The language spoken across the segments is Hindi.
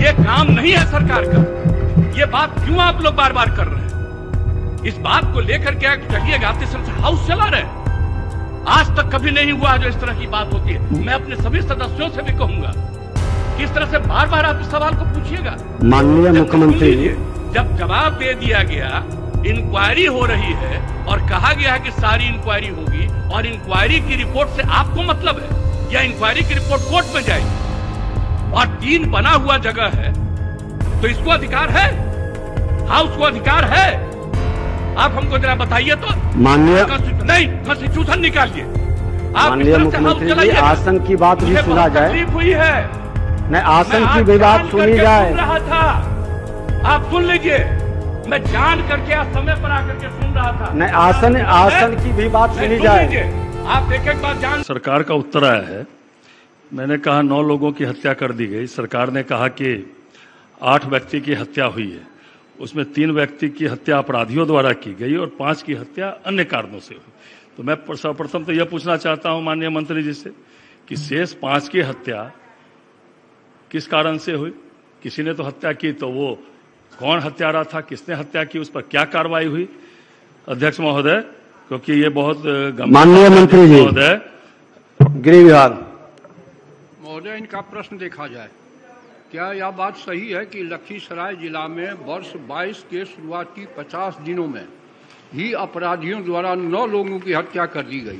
ये काम नहीं है सरकार का। ये बात क्यों आप लोग बार बार कर रहे हैं? इस बात को लेकर के चलिएगा, हाउस चला रहे हैं। आज तक कभी नहीं हुआ जो इस तरह की बात होती है। मैं अपने सभी सदस्यों से भी कहूंगा कि इस तरह से बार बार आप इस सवाल को पूछिएगा। माननीय मुख्यमंत्री, जब जवाब दे दिया गया, इंक्वायरी हो रही है और कहा गया है कि सारी इंक्वायरी होगी और इंक्वायरी की रिपोर्ट से आपको मतलब है या इंक्वायरी की रिपोर्ट कोर्ट में जाएगी और 3 बना हुआ जगह है, तो इसको अधिकार है, हाउस को अधिकार है। आप हमको जरा बताइए तो। माननीय नहीं, कॉन्स्टिट्यूशन निकालिए। माननीय मुख्यमंत्री जी, आसन की बात भी सुना जाए। तकलीफ हुई है, नहीं, आसन की भी बात सुनी जाए। सुन रहा था, आप सुन लीजिए। मैं जान करके आज समय पर आकर के सुन रहा था। नहीं, आसन की भी बात सुनी जाए। आप एक बात जान। सरकार का उत्तर आया है। मैंने कहा 9 लोगों की हत्या कर दी गई। सरकार ने कहा कि 8 व्यक्ति की हत्या हुई है, उसमें 3 व्यक्ति की हत्या अपराधियों द्वारा की गई और 5 की हत्या अन्य कारणों से हुई। तो मैं सर्वप्रथम तो यह पूछना चाहता हूं माननीय मंत्री जी से कि शेष 5 की हत्या किस कारण से हुई? किसी ने तो हत्या की, तो वो कौन हत्यारा था, किसने हत्या की, उस पर क्या कार्रवाई हुई? अध्यक्ष महोदय, क्योंकि ये बहुत माननीय मंत्री जी, महोदय, गृह विभाग महोदय, इनका प्रश्न देखा जाए। क्या यह बात सही है कि लखीसराय जिला में वर्ष 22 के शुरुआती 50 दिनों में ही अपराधियों द्वारा 9 लोगों की हत्या कर दी गई?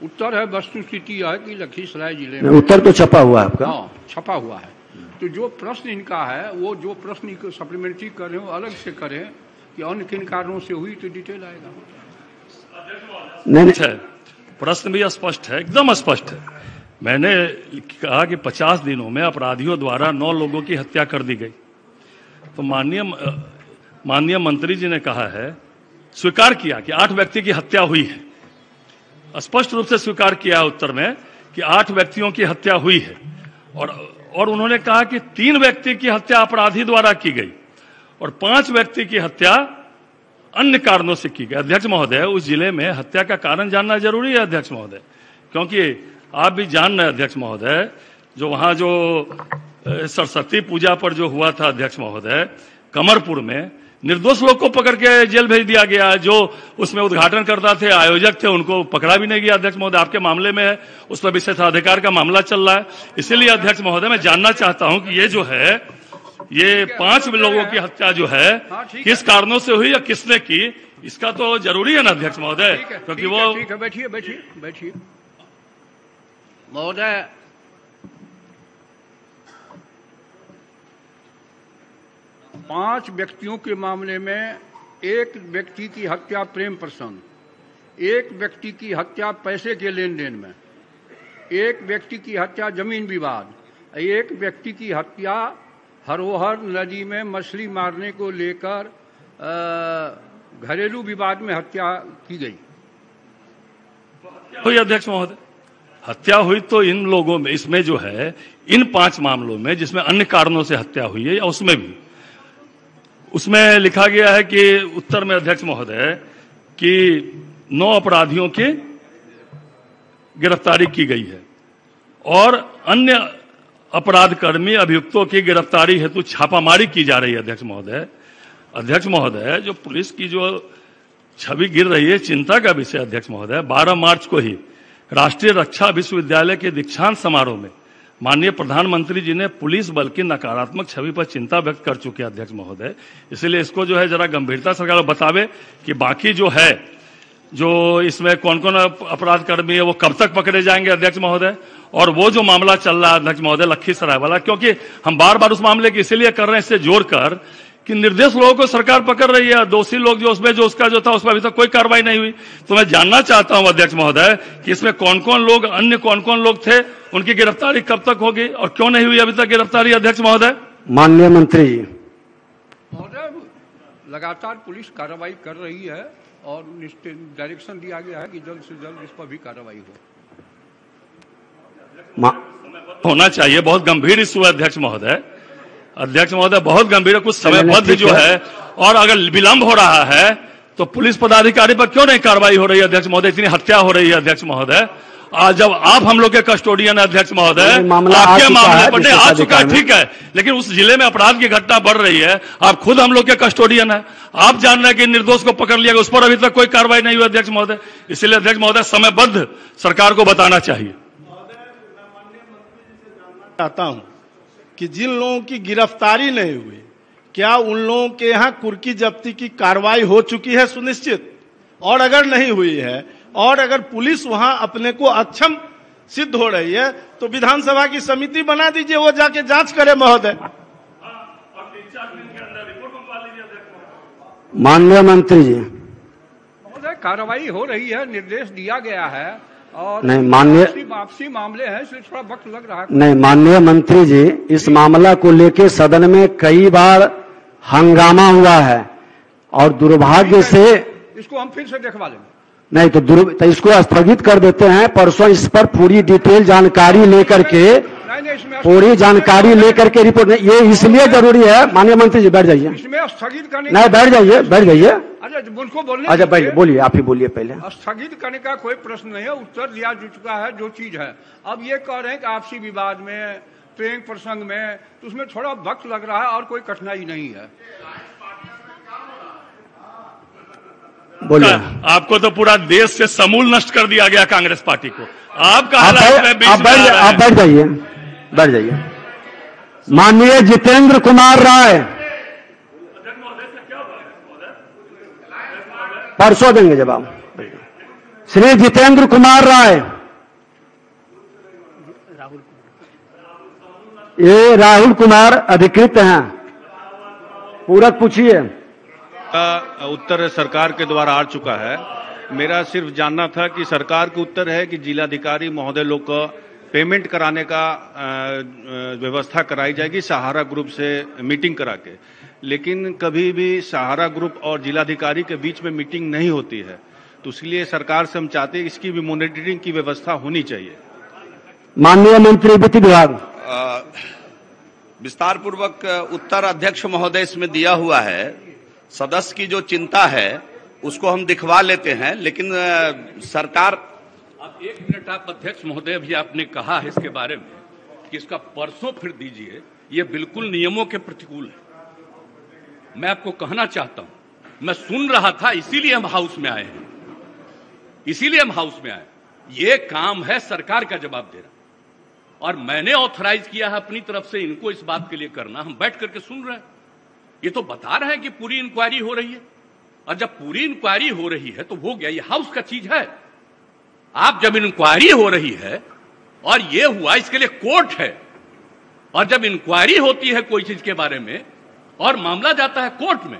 उत्तर है, वस्तुस्थिति है कि लखीसराय जिले में। उत्तर तो छपा हुआ है आपका। हाँ, छपा हुआ है। तो जो प्रश्न इनका है, वो जो प्रश्न सप्लीमेंट्री कर रहे हो अलग से करें कि अन्य किन कारणों से हुई, तो डिटेल आएगा। नहीं, प्रश्न भी स्पष्ट है, एकदम स्पष्ट है। मैंने कहा कि 50 दिनों में अपराधियों द्वारा 9 लोगों की हत्या कर दी गई। तो माननीय मंत्री जी ने कहा है, स्वीकार किया कि 8 व्यक्ति की हत्या हुई है। स्पष्ट रूप से स्वीकार किया उत्तर में कि 8 व्यक्तियों की हत्या हुई है और उन्होंने कहा कि 3 व्यक्ति की हत्या अपराधी द्वारा की गई और 5 व्यक्ति की हत्या अन्य कारणों से की गई। अध्यक्ष महोदय, उस जिले में हत्या का कारण जानना जरूरी है अध्यक्ष महोदय, क्योंकि आप भी जान रहे हैं अध्यक्ष महोदय, जो वहां जो सरस्वती पूजा पर जो हुआ था अध्यक्ष महोदय, कमरपुर में निर्दोष लोग को पकड़ के जेल भेज दिया गया। जो उसमें उद्घाटन करता थे, आयोजक थे, उनको पकड़ा भी नहीं गया। अध्यक्ष महोदय, आपके मामले में है, उस पर विशेषाधिकार का मामला चल रहा है। इसीलिए अध्यक्ष महोदय, मैं जानना चाहता हूं कि ये जो है, ये 5 लोगों की हत्या जो है किस कारणों से हुई या किसने की, इसका तो जरूरी है ना अध्यक्ष महोदय, क्योंकि वो। ठीक है, बैठिए महोदय। पांच व्यक्तियों के मामले में 1 व्यक्ति की हत्या प्रेम प्रसंग, 1 व्यक्ति की हत्या पैसे के लेन देन में, 1 व्यक्ति की हत्या जमीन विवाद, 1 व्यक्ति की हत्या हरोहर नदी में मछली मारने को लेकर घरेलू विवाद में हत्या की गई। तो अध्यक्ष महोदय, हत्या हुई तो इन लोगों में, इसमें जो है इन 5 मामलों में जिसमें अन्य कारणों से हत्या हुई है, या उसमें भी, उसमें लिखा गया है कि उत्तर में अध्यक्ष महोदय कि 9 अपराधियों की गिरफ्तारी की गई है और अन्य अपराधकर्मी अभियुक्तों की गिरफ्तारी हेतु छापामारी की जा रही है। अध्यक्ष महोदय, जो पुलिस की जो छवि गिर रही है, चिंता का विषय अध्यक्ष महोदय। 12 मार्च को ही राष्ट्रीय रक्षा विश्वविद्यालय के दीक्षांत समारोह में माननीय प्रधानमंत्री जी ने पुलिस बल की नकारात्मक छवि पर चिंता व्यक्त कर चुके हैं अध्यक्ष महोदय। इसलिए इसको जो है जरा गंभीरता सरकार बतावे कि बाकी जो है, जो इसमें कौन कौन अपराध कर्मी है, वो कब तक पकड़े जाएंगे अध्यक्ष महोदय। और वो जो मामला चल रहा है अध्यक्ष महोदय लखीसराय वाला, क्योंकि हम बार बार उस मामले की इसीलिए कर रहे हैं, इससे जोड़कर कि निर्दोष लोगों को सरकार पकड़ रही है, दोषी लोग जो उसमें जो उसका जो था उस पर अभी तक कोई कार्रवाई नहीं हुई। तो मैं जानना चाहता हूं अध्यक्ष महोदय कि इसमें कौन कौन लोग, अन्य कौन कौन लोग थे, उनकी गिरफ्तारी कब तक होगी और क्यों नहीं हुई अभी तक गिरफ्तारी अध्यक्ष महोदय। माननीय मंत्री जी। महोदय, लगातार पुलिस कार्रवाई कर रही है और डायरेक्शन दिया गया है कि जल्द से जल्द इस पर भी कार्रवाई हो। होना चाहिए, बहुत गंभीर इशू है अध्यक्ष महोदय। बहुत गंभीर है, कुछ समयबद्ध जो है, और अगर विलंब हो रहा है तो पुलिस पदाधिकारी पर क्यों नहीं कार्रवाई हो रही है अध्यक्ष महोदय। इतनी हत्या हो रही है अध्यक्ष महोदय, जब आप हम लोग के कस्टोडियन अध्यक्ष महोदय, आपके मामले पर नहीं आ चुका है, ठीक है, लेकिन उस जिले में अपराध की घटना बढ़ रही है, आप खुद हम लोग के कस्टोडियन है, आप जान रहे हैं कि निर्दोष को पकड़ लिया, उस पर अभी तक कोई कार्रवाई नहीं हुई अध्यक्ष महोदय। इसलिए अध्यक्ष महोदय समयबद्ध सरकार को बताना चाहिए। चाहता हूं कि जिन लोगों की गिरफ्तारी नहीं हुई, क्या उन लोगों के यहां कुर्की जब्ती की कार्रवाई हो चुकी है सुनिश्चित? और अगर नहीं हुई है और अगर पुलिस वहां अपने को अक्षम सिद्ध हो रही है तो विधानसभा की समिति बना दीजिए, वो जाके जांच करे महोदय। माननीय मंत्री जी, महोदय कार्रवाई हो रही है, निर्देश दिया गया है और नहीं माननीय वापसी मामले हैं, इसलिए थोड़ा वक्त लग रहा है। नहीं माननीय मंत्री जी, इस मामला को लेकर सदन में कई बार हंगामा हुआ है और दुर्भाग्य से इसको हम फिर से देखवा लेंगे। नहीं तो इसको स्थगित कर देते हैं। परसों इस पर पूरी डिटेल जानकारी लेकर के रिपोर्ट, ये इसलिए जरूरी है। माननीय मंत्री जी बैठ जाइए, इसमें स्थगित करने नहीं बैठ जाइए। अच्छा उनको बोलने, अच्छा बैठ, बोलिए, आप ही बोलिए पहले। स्थगित करने का कोई प्रश्न नहीं है, उत्तर दिया जा चुका है जो चीज है। अब ये कह रहे हैं कि आपसी विवाद में, प्रेम प्रसंग में, तो उसमें थोड़ा वक्त लग रहा है और कोई कठिनाई नहीं है। बोलिए। आपको तो पूरा देश से समूल नष्ट कर दिया गया कांग्रेस पार्टी को। आप बैठ जाइए। माननीय जितेंद्र कुमार राय, परसों देंगे जवाब। श्री जितेंद्र कुमार राय, ये राहुल कुमार अधिकृत हैं, पूरक पूछिए। का उत्तर सरकार के द्वारा आ चुका है। मेरा सिर्फ जानना था कि सरकार का उत्तर है कि जिलाधिकारी महोदय लोग को पेमेंट कराने का व्यवस्था कराई जाएगी सहारा ग्रुप से मीटिंग करा के, लेकिन कभी भी सहारा ग्रुप और जिलाधिकारी के बीच में मीटिंग नहीं होती है, तो इसलिए सरकार से हम चाहते हैं इसकी भी मॉनिटरिंग की व्यवस्था होनी चाहिए। माननीय मंत्री वित्त विभाग, विस्तार पूर्वक उत्तर अध्यक्ष महोदय इसमें दिया हुआ है। सदस्य की जो चिंता है उसको हम दिखवा लेते हैं, लेकिन सरकार। आप एक मिनट, आप अध्यक्ष महोदय भी आपने कहा है इसके बारे में कि इसका परसों फिर दीजिए, ये बिल्कुल नियमों के प्रतिकूल है। मैं आपको कहना चाहता हूं, मैं सुन रहा था, इसीलिए हम हाउस में आए हैं, ये काम है सरकार का जवाब देना, और मैंने ऑथराइज किया है अपनी तरफ से इनको इस बात के लिए करना। हम बैठ करके सुन रहे हैं, ये तो बता रहे हैं कि पूरी इंक्वायरी हो रही है, और जब पूरी इंक्वायरी हो रही है तो हो गया, ये हाउस का चीज है। आप जब इंक्वायरी हो रही है और ये हुआ, इसके लिए कोर्ट है, और जब इंक्वायरी होती है कोई चीज के बारे में और मामला जाता है कोर्ट में,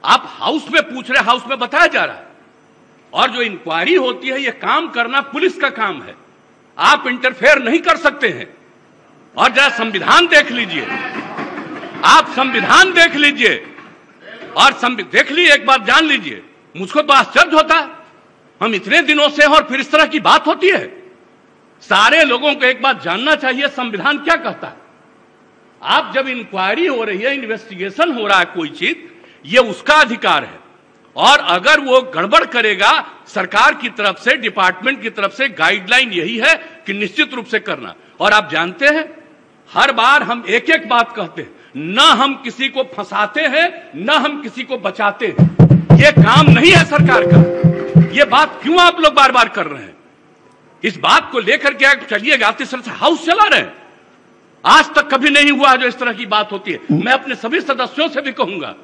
आप हाउस में पूछ रहे, हाउस में बताया जा रहा है, और जो इंक्वायरी होती है ये काम करना पुलिस का काम है, आप इंटरफेयर नहीं कर सकते हैं। और जरा संविधान देख लीजिए, आप संविधान देख लीजिए और देख लीजिए, एक बार जान लीजिए। मुझको तो आश्चर्य होता है, हम इतने दिनों से और फिर इस तरह की बात होती है। सारे लोगों को एक बात जानना चाहिए, संविधान क्या कहता है। आप जब इंक्वायरी हो रही है, इन्वेस्टिगेशन हो रहा है कोई चीज, ये उसका अधिकार है, और अगर वो गड़बड़ करेगा, सरकार की तरफ से, डिपार्टमेंट की तरफ से गाइडलाइन यही है कि निश्चित रूप से करना। और आप जानते हैं, हर बार हम एक एक बात कहते हैं, न हम किसी को फंसाते हैं, न हम किसी को बचाते हैं। ये काम नहीं है सरकार का। ये बात क्यों आप लोग बार बार कर रहे हैं? इस बात को लेकर के चलिएगा, आप इस तरह से हाउस चला रहे हैं। आज तक कभी नहीं हुआ जो इस तरह की बात होती है। मैं अपने सभी सदस्यों से भी कहूंगा,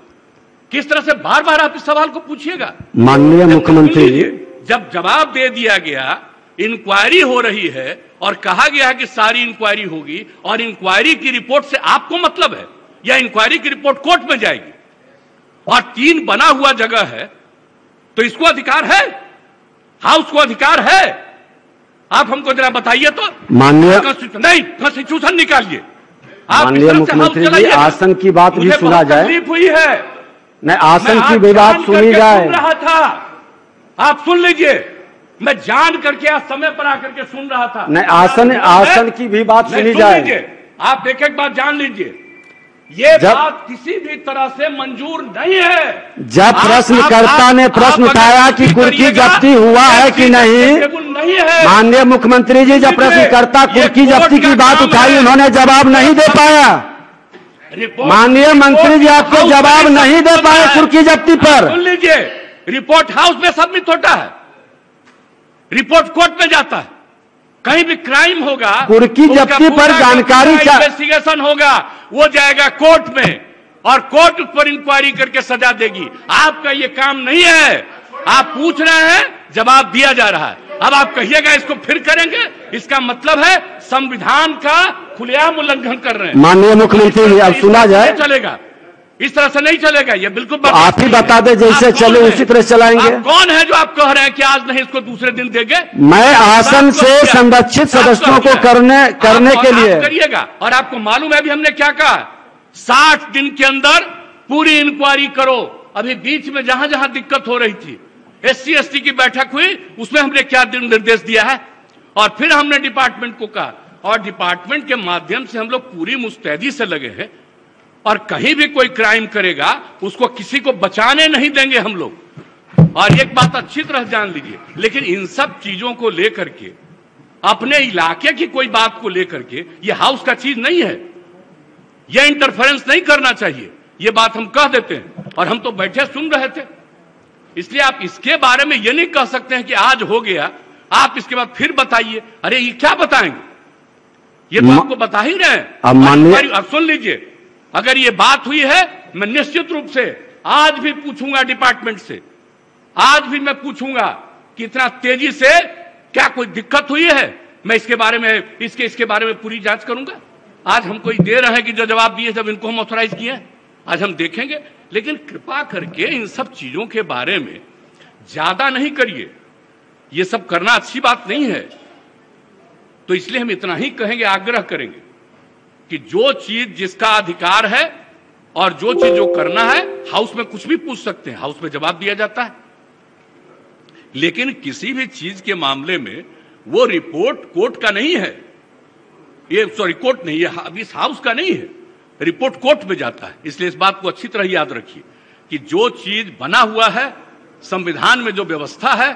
किस तरह से बार बार आप इस सवाल को पूछिएगा। माननीय मुख्यमंत्री जी, जब जवाब दे दिया गया, इंक्वायरी हो रही है और कहा गया है कि सारी इंक्वायरी होगी, और इंक्वायरी की रिपोर्ट से आपको मतलब है, या इंक्वायरी की रिपोर्ट कोर्ट में जाएगी, और 3 बना हुआ जगह है, तो इसको अधिकार है, हाउस को अधिकार है। आप हमको जरा बताइए तो। माननीय नहीं, कॉन्स्टिट्यूशन निकालिए। माननीय मुख्यमंत्री जी, आसन की बात भी सुना जाए। तकलीफ हुई है, नहीं आसन की भी बात सुनी जाए। सुन रहा था, आप सुन लीजिए, मैं जान करके आज समय पर आकर के सुन रहा था। नहीं आसन की भी बात सुनी जाए। आप एक एक बात जान लीजिए। ये बात किसी भी तरह से मंजूर नहीं है। जब प्रश्नकर्ता ने प्रश्न उठाया कि कुर्की जब्ती हुआ है कि नहीं है, माननीय मुख्यमंत्री जी जब प्रश्नकर्ता कुर्की जब्ती की बात उठाई उन्होंने जवाब नहीं दे पाया। माननीय मंत्री जी आपको जवाब नहीं दे पाए कुर्की जब्ती पर। सुन लीजिए, रिपोर्ट हाउस में सबमिट होता है, रिपोर्ट कोर्ट में जाता है। कहीं भी क्राइम होगा, कुर्की जब्ती पर जानकारी इन्वेस्टिगेशन होगा, वो जाएगा कोर्ट में और कोर्ट उस पर इंक्वायरी करके सजा देगी। आपका ये काम नहीं है। आप पूछ रहे हैं, जवाब दिया जा रहा है। अब आप कहिएगा इसको फिर करेंगे, इसका मतलब है संविधान का खुलेआम उल्लंघन कर रहे हैं। माननीय मुख्यमंत्री जी अब सुना जाए, चलेगा इस तरह से नहीं चलेगा। ये बिल्कुल आप ही बता दें, जैसे चले उसी तरह चलाएंगे। आप कौन है जो आप कह रहे हैं कि आज नहीं इसको दूसरे दिन देंगे? मैं आसन से संरक्षित सदस्यों को करने के लिए करिएगा। और आपको मालूम है अभी हमने क्या कहा, 60 दिन के अंदर पूरी इंक्वायरी करो। अभी बीच में जहां जहां दिक्कत हो रही थी, SC ST की बैठक हुई, उसमें हमने क्या निर्देश दिया है और फिर हमने डिपार्टमेंट को कहा, और डिपार्टमेंट के माध्यम से हम लोग पूरी मुस्तैदी से लगे हैं। और कहीं भी कोई क्राइम करेगा उसको किसी को बचाने नहीं देंगे हम लोग। और एक बात अच्छी तरह जान लीजिए, लेकिन इन सब चीजों को लेकर के, अपने इलाके की कोई बात को लेकर के, ये हाउस का चीज नहीं है, ये इंटरफेरेंस नहीं करना चाहिए। ये बात हम कह देते हैं और हम तो बैठे सुन रहे थे। इसलिए आप इसके बारे में ये नहीं कह सकते हैं कि आज हो गया, आप इसके बाद फिर बताइए। अरे ये क्या बताएंगे, ये तो आपको बता ही रहे हैं। अब सुन लीजिए, अगर ये बात हुई है, मैं निश्चित रूप से आज भी पूछूंगा डिपार्टमेंट से, आज भी मैं पूछूंगा कि इतना तेजी से क्या कोई दिक्कत हुई है। मैं इसके बारे में इसके बारे में पूरी जांच करूंगा। आज हम कोई दे रहे हैं कि जो जवाब दिए जब इनको हम ऑथराइज किए हैं, आज हम देखेंगे। लेकिन कृपा करके इन सब चीजों के बारे में ज्यादा नहीं करिए, ये सब करना अच्छी बात नहीं है। तो इसलिए हम इतना ही कहेंगे, आग्रह करेंगे कि जो चीज जिसका अधिकार है और जो चीज जो करना है, हाउस में कुछ भी पूछ सकते हैं, हाउस में जवाब दिया जाता है। लेकिन किसी भी चीज के मामले में वो रिपोर्ट कोर्ट का नहीं है, ये सॉरी कोर्ट नहीं है, इस हाउस का नहीं है, रिपोर्ट कोर्ट में जाता है। इसलिए इस बात को अच्छी तरह याद रखिए कि जो चीज बना हुआ है, संविधान में जो व्यवस्था है,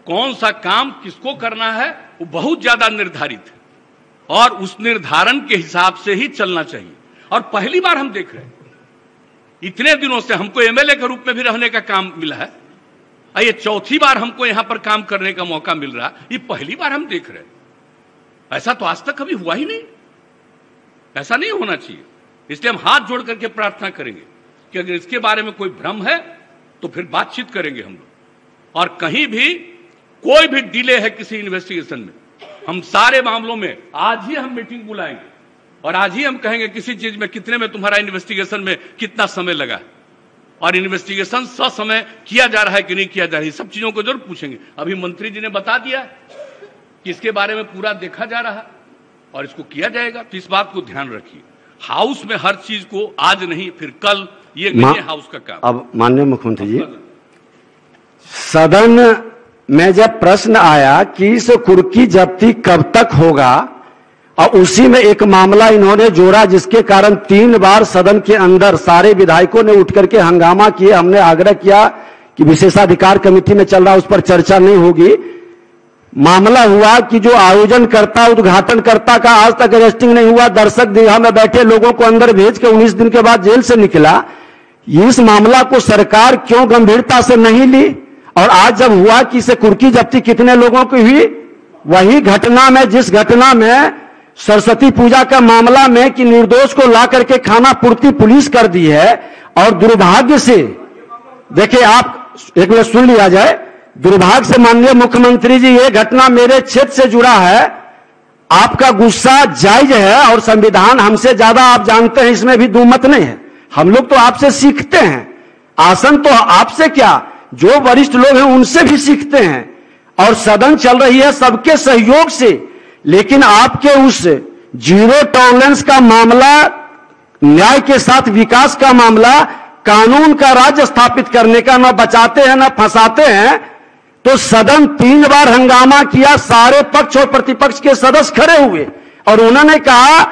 कौन सा काम किसको करना है, वो बहुत ज्यादा निर्धारित है और उस निर्धारण के हिसाब से ही चलना चाहिए। और पहली बार हम देख रहे हैं, इतने दिनों से हमको MLA के रूप में भी रहने का काम मिला है, ये चौथी बार हमको यहां पर काम करने का मौका मिल रहा है, ये पहली बार हम देख रहे हैं। ऐसा तो आज तक कभी हुआ ही नहीं, ऐसा नहीं होना चाहिए। इसलिए हम हाथ जोड़ करके प्रार्थना करेंगे कि अगर इसके बारे में कोई भ्रम है तो फिर बातचीत करेंगे हम लोग। और कहीं भी कोई भी डिले है किसी इन्वेस्टिगेशन में, हम सारे मामलों में आज ही हम मीटिंग बुलाएंगे और आज ही हम कहेंगे किसी चीज में कितने में तुम्हारा इन्वेस्टिगेशन में कितना समय लगा और इन्वेस्टिगेशन ससमय किया जा रहा है कि नहीं किया जा रहा है, सब चीजों को जरूर पूछेंगे। अभी मंत्री जी ने बता दिया कि इसके बारे में पूरा देखा जा रहा है और इसको किया जाएगा। तो इस बात को ध्यान रखिए, हाउस में हर चीज को आज नहीं फिर कल, ये नहीं है हाउस का काम। अब माननीय मुख्यमंत्री जी, सदन में जब प्रश्न आया कि इस कुर्की जब्ती कब तक होगा, और उसी में एक मामला इन्होंने जोड़ा जिसके कारण 3 बार सदन के अंदर सारे विधायकों ने उठ करके हंगामा किए। हमने आग्रह किया कि विशेषाधिकार कमेटी में चल रहा, उस पर चर्चा नहीं होगी। मामला हुआ कि जो आयोजनकर्ता उद्घाटनकर्ता का आज तक अरेस्टिंग नहीं हुआ, दर्शक दीर्घा में बैठे लोगों को अंदर भेज के 19 दिन के बाद जेल से निकला। इस मामला को सरकार क्यों गंभीरता से नहीं ली? और आज जब हुआ कि इसे कुर्की जब्ती कितने लोगों की हुई, वही घटना में, जिस घटना में सरस्वती पूजा का मामला में कि निर्दोष को ला करके खाना पूर्ति पुलिस कर दी है। और दुर्भाग्य से देखिए, आप एक मिनट सुन लिया जाए, दुर्भाग्य से माननीय मुख्यमंत्री जी, ये घटना मेरे क्षेत्र से जुड़ा है। आपका गुस्सा जायज है और संविधान हमसे ज्यादा आप जानते हैं, इसमें भी दुमत नहीं है। हम लोग तो आपसे सीखते हैं, आसन तो आपसे क्या, जो वरिष्ठ लोग हैं उनसे भी सीखते हैं। और सदन चल रही है सबके सहयोग से, लेकिन आपके उस जीरो टॉलरेंस का मामला, न्याय के साथ विकास का मामला, कानून का राज्य स्थापित करने का, न बचाते हैं न फंसाते हैं। तो सदन 3 बार हंगामा किया, सारे पक्ष और प्रतिपक्ष के सदस्य खड़े हुए और उन्होंने कहा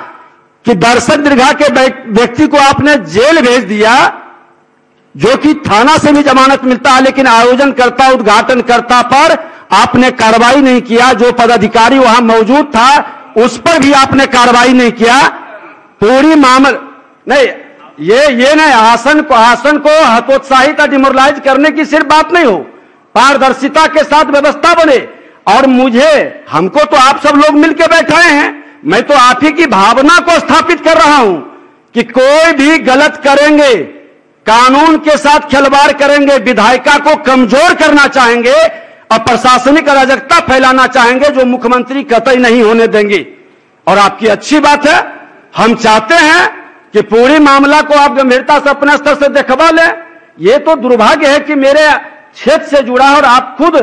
कि दर्शक दीर्घा के व्यक्ति को आपने जेल भेज दिया, जो कि थाना से भी जमानत मिलता है, लेकिन आयोजनकर्ता उद्घाटनकर्ता पर आपने कार्रवाई नहीं किया। जो पदाधिकारी वहां मौजूद था उस पर भी आपने कार्रवाई नहीं किया। पूरी मामला नहीं, ये नहीं, आसन को हतोत्साहित या डिमोरलाइज करने की सिर्फ बात नहीं हो, पारदर्शिता के साथ व्यवस्था बने। और हमको तो आप सब लोग मिलकर बैठाए हैं, मैं तो आप ही की भावना को स्थापित कर रहा हूं कि कोई भी गलत करेंगे, कानून के साथ खिलवाड़ करेंगे, विधायिका को कमजोर करना चाहेंगे और प्रशासनिक अराजकता फैलाना चाहेंगे, जो मुख्यमंत्री कतई नहीं होने देंगे। और आपकी अच्छी बात है, हम चाहते हैं कि पूरी मामला को आप गंभीरता से अपने स्तर से देखवा लें। ये तो दुर्भाग्य है कि मेरे क्षेत्र से जुड़ा है, और आप खुद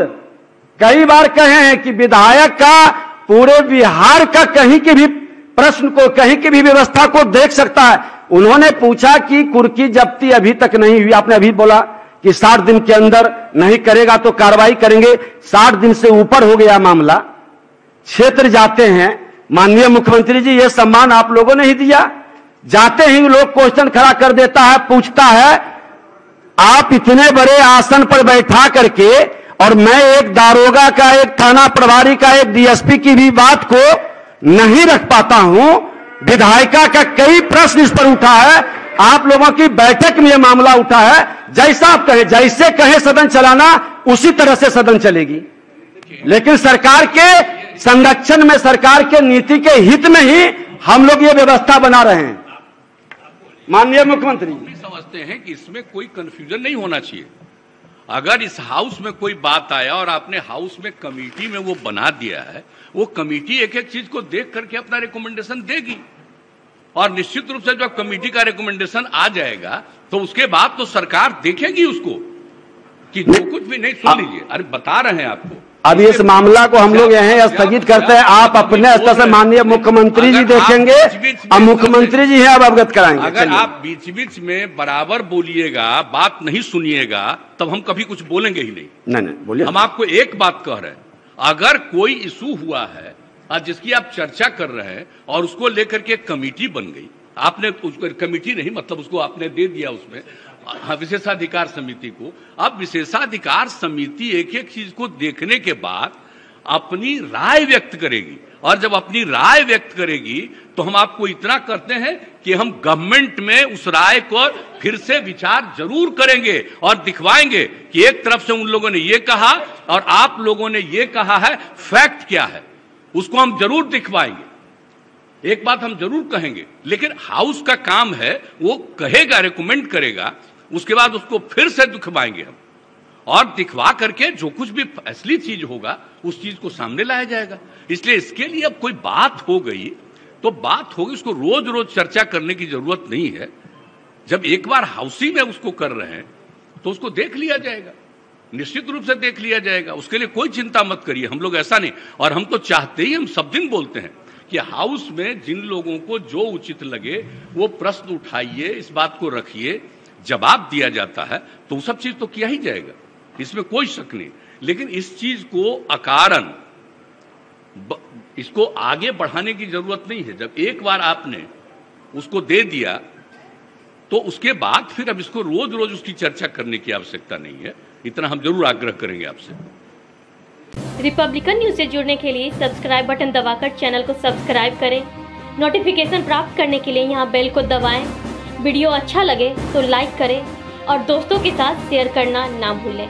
कई बार कहे हैं कि विधायक का पूरे बिहार का कहीं की भी प्रश्न को, कहीं की भी व्यवस्था को देख सकता है। उन्होंने पूछा कि कुर्की जब्ती अभी तक नहीं हुई, आपने अभी बोला कि 60 दिन के अंदर नहीं करेगा तो कार्रवाई करेंगे। 60 दिन से ऊपर हो गया मामला, क्षेत्र जाते हैं, माननीय मुख्यमंत्री जी ये सम्मान आप लोगों ने ही दिया। जाते ही लोग क्वेश्चन खड़ा कर देता है, पूछता है आप इतने बड़े आसन पर बैठा करके, और मैं एक दारोगा का, एक थाना प्रभारी का, एक डीएसपी की भी बात को नहीं रख पाता हूं। विधायिका का कई प्रश्न इस पर उठा है, आप लोगों की बैठक में यह मामला उठा है। जैसा आप कहें, जैसे कहें सदन चलाना, उसी तरह से सदन चलेगी। लेकिन सरकार के संरक्षण में, सरकार के नीति के हित में ही हम लोग ये व्यवस्था बना रहे हैं। माननीय मुख्यमंत्री समझते हैं कि इसमें कोई कंफ्यूजन नहीं होना चाहिए। अगर इस हाउस में कोई बात आया और आपने हाउस में कमेटी में वो बना दिया है, वो कमेटी एक एक चीज को देख करके अपना रिकमेंडेशन देगी, और निश्चित रूप से जब कमेटी का रिकमेंडेशन आ जाएगा तो उसके बाद तो सरकार देखेगी उसको कि जो कुछ भी नहीं। सुन लीजिए, अरे बता रहे हैं आपको। अब इस मामला को हम लोग यहीं स्थगित करते हैं। आप अपने स्तर से माननीय मुख्यमंत्री जी देखेंगे, अब मुख्यमंत्री जी हैं, अब अवगत कराएंगे। अगर आप बीच बीच में बराबर बोलिएगा, बात नहीं सुनिएगा, तब हम कभी कुछ बोलेंगे ही नहीं। नहीं बोलिए। हम आपको एक बात कह रहे हैं, अगर कोई इशू हुआ है और जिसकी आप चर्चा कर रहे हैं और उसको लेकर के कमेटी बन गई, आपने कमेटी नहीं, मतलब उसको आपने दे दिया उसमें विशेषाधिकार समिति को। अब विशेषाधिकार समिति एक एक चीज को देखने के बाद अपनी राय व्यक्त करेगी, और जब अपनी राय व्यक्त करेगी तो हम आपको इतना करते हैं कि हम गवर्नमेंट में उस राय को फिर से विचार जरूर करेंगे और दिखवाएंगे कि एक तरफ से उन लोगों ने ये कहा और आप लोगों ने ये कहा है, फैक्ट क्या है, उसको हम जरूर दिखवाएंगे। एक बात हम जरूर कहेंगे, लेकिन हाउस का काम है, वो कहेगा, रिकमेंड करेगा, उसके बाद उसको फिर से दिखवाएंगे हम, और दिखवा करके जो कुछ भी असली चीज होगा उस चीज को सामने लाया जाएगा। इसलिए इसके लिए अब कोई बात हो गई तो बात होगी, उसको रोज रोज चर्चा करने की जरूरत नहीं है। जब एक बार हाउसी में उसको कर रहे हैं तो उसको देख लिया जाएगा, निश्चित रूप से देख लिया जाएगा। उसके लिए कोई चिंता मत करिए, हम लोग ऐसा नहीं। और हम तो चाहते ही, हम सब दिन बोलते हैं कि हाउस में जिन लोगों को जो उचित लगे वो प्रश्न उठाइए, इस बात को रखिए, जवाब दिया जाता है तो वो सब चीज तो किया ही जाएगा, इसमें कोई शक नहीं। लेकिन इस चीज को अकारण इसको आगे बढ़ाने की जरूरत नहीं है। जब एक बार आपने उसको दे दिया तो उसके बाद फिर अब इसको रोज रोज उसकी चर्चा करने की आवश्यकता नहीं है, इतना हम जरूर आग्रह करेंगे आपसे। रिपब्लिकन न्यूज से जुड़ने के लिए सब्सक्राइब बटन दबाकर चैनल को सब्सक्राइब करें। नोटिफिकेशन प्राप्त करने के लिए यहाँ बेल को दबाएं। वीडियो अच्छा लगे तो लाइक करें और दोस्तों के साथ शेयर करना ना भूलें।